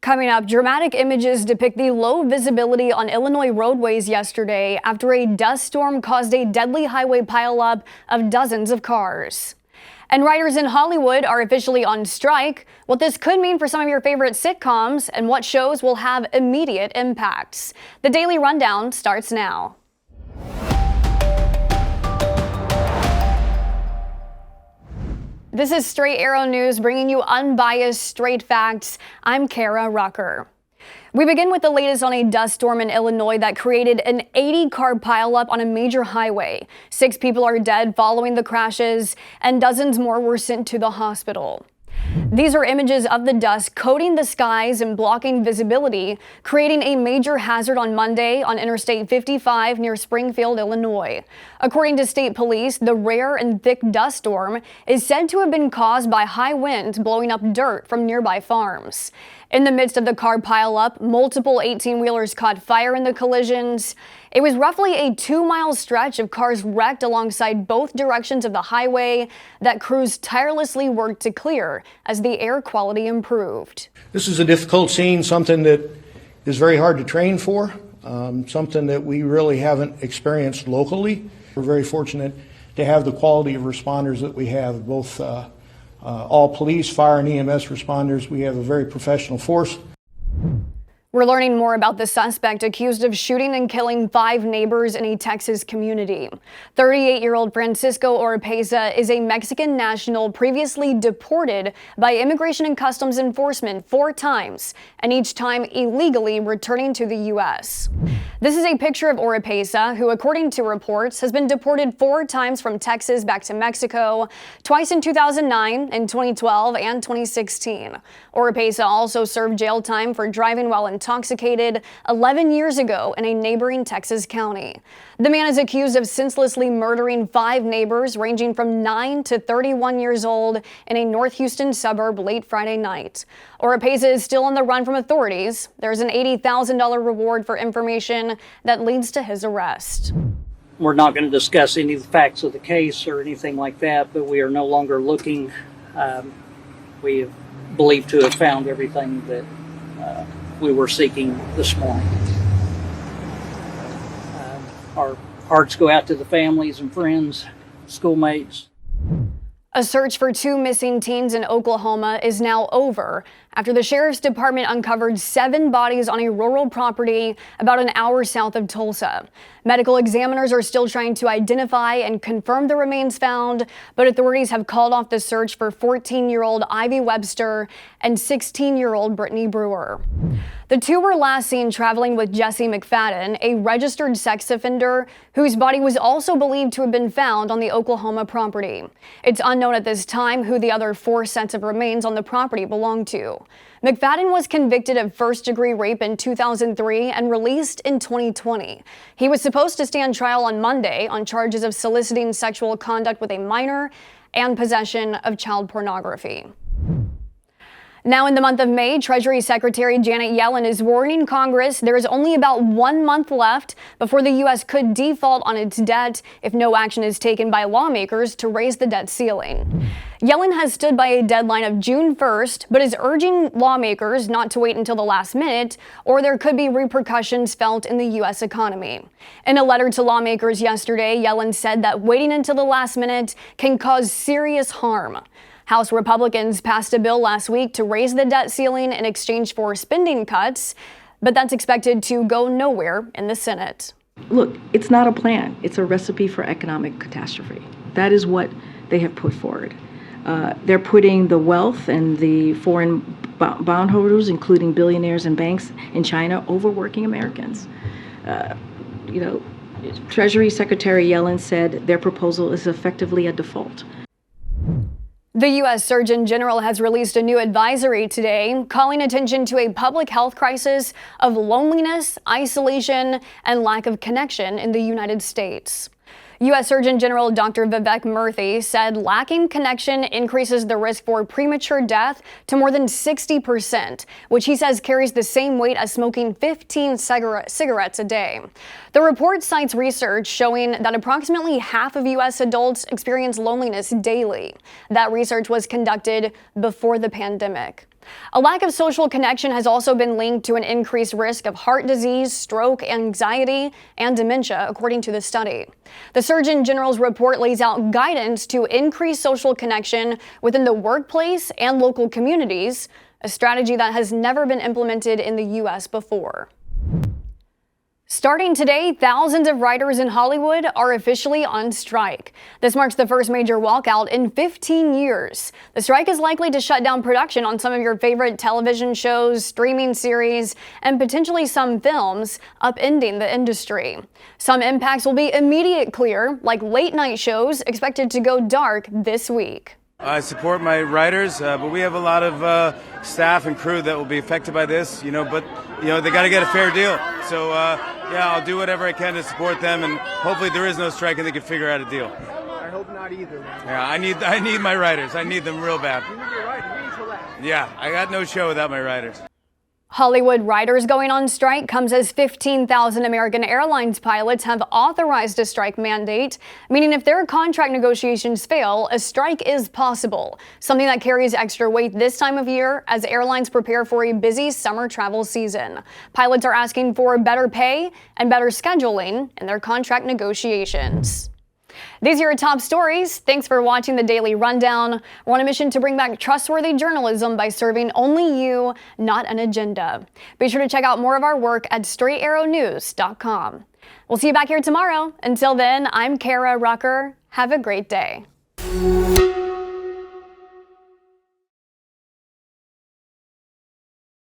Coming up, dramatic images depict the low visibility on Illinois roadways yesterday after a dust storm caused a deadly highway pileup of dozens of cars. And writers in Hollywood are officially on strike. What this could mean for some of your favorite sitcoms and what shows will have immediate impacts. The Daily Rundown starts now. This is Straight Arrow News, bringing you unbiased, straight facts. I'm Kara Rucker. We begin with the latest on a dust storm in Illinois that created an 80-car pileup on a major highway. 6 people are dead following the crashes, and dozens more were sent to the hospital. These are images of the dust coating the skies and blocking visibility, creating a major hazard on Monday on Interstate 55 near Springfield, Illinois. According to state police, the rare and thick dust storm is said to have been caused by high winds blowing up dirt from nearby farms. In the midst of the car pileup, multiple 18-wheelers caught fire in the collisions. It was roughly a 2-mile stretch of cars wrecked alongside both directions of the highway that crews tirelessly worked to clear as the air quality improved. This is a difficult scene, something that is very hard to train for, something that we really haven't experienced locally. We're very fortunate to have the quality of responders that we have, both all police, fire, and EMS responders. We have a very professional force. We're learning more about the suspect accused of shooting and killing 5 neighbors in a Texas community. 38-year-old Francisco Oropeza is a Mexican national previously deported by Immigration and Customs Enforcement 4 times, and each time illegally returning to the U.S. This is a picture of Oropeza, who, according to reports, has been deported 4 times from Texas back to Mexico, twice in 2009, in 2012, and 2016. Oropeza also served jail time for driving while intoxicated 11 years ago in a neighboring Texas county. The man is accused of senselessly murdering 5 neighbors ranging from 9 to 31 years old in a North Houston suburb late Friday night. Oropeza is still on the run from authorities. There's an $80,000 reward for information that leads to his arrest. We're not going to discuss any of the facts of the case or anything like that, but we are no longer looking. We believe to have found everything that we were seeking this morning. Our hearts go out to the families and friends, schoolmates. A search for 2 missing teens in Oklahoma is now over after the sheriff's department uncovered 7 bodies on a rural property about an hour south of Tulsa. Medical examiners are still trying to identify and confirm the remains found, but authorities have called off the search for 14-year-old Ivy Webster and 16-year-old Brittany Brewer. The 2 were last seen traveling with Jesse McFadden, a registered sex offender whose body was also believed to have been found on the Oklahoma property. It's unknown at this time who the other 4 sets of remains on the property belong to. McFadden was convicted of first-degree rape in 2003 and released in 2020. He was supposed to stand trial on Monday on charges of soliciting sexual conduct with a minor and possession of child pornography. Now, in the month of May, Treasury Secretary Janet Yellen is warning Congress there is only about 1 month left before the U.S. could default on its debt if no action is taken by lawmakers to raise the debt ceiling. Yellen has stood by a deadline of June 1st, but is urging lawmakers not to wait until the last minute, or there could be repercussions felt in the U.S. economy. In a letter to lawmakers yesterday, Yellen said that waiting until the last minute can cause serious harm. House Republicans passed a bill last week to raise the debt ceiling in exchange for spending cuts, but that's expected to go nowhere in the Senate. Look, it's not a plan. It's a recipe for economic catastrophe. That is what they have put forward. They're putting the wealth and the foreign bondholders, including billionaires and banks in China, over working Americans. Treasury Secretary Yellen said their proposal is effectively a default. The U.S. Surgeon General has released a new advisory today, calling attention to a public health crisis of loneliness, isolation, and lack of connection in the United States. U.S. Surgeon General Dr. Vivek Murthy said lacking connection increases the risk for premature death to more than 60%, which he says carries the same weight as smoking 15 cigarettes a day. The report cites research showing that approximately half of U.S. adults experience loneliness daily. That research was conducted before the pandemic. A lack of social connection has also been linked to an increased risk of heart disease, stroke, anxiety, and dementia, according to the study. The Surgeon General's report lays out guidance to increase social connection within the workplace and local communities, a strategy that has never been implemented in the U.S. before. Starting today, thousands of writers in Hollywood are officially on strike. This marks the first major walkout in 15 years. The strike is likely to shut down production on some of your favorite television shows, streaming series, and potentially some films, upending the industry. Some impacts will be immediate clear, like late-night shows expected to go dark this week. I support my writers, but we have a lot of staff and crew that will be affected by this, but they got to get a fair deal. So, I'll do whatever I can to support them, and hopefully there is no strike and they can figure out a deal. I hope not either, man. Yeah, I need my writers. I need them real bad. You need your writers. You need to laugh. Yeah, I got no show without my writers. Hollywood writers going on strike comes as 15,000 American Airlines pilots have authorized a strike mandate, meaning if their contract negotiations fail, a strike is possible, something that carries extra weight this time of year as airlines prepare for a busy summer travel season. Pilots are asking for better pay and better scheduling in their contract negotiations. These are your top stories. Thanks for watching the Daily Rundown. We're on a mission to bring back trustworthy journalism by serving only you, not an agenda. Be sure to check out more of our work at straightarrownews.com. We'll see you back here tomorrow. Until then, I'm Kara Rucker. Have a great day.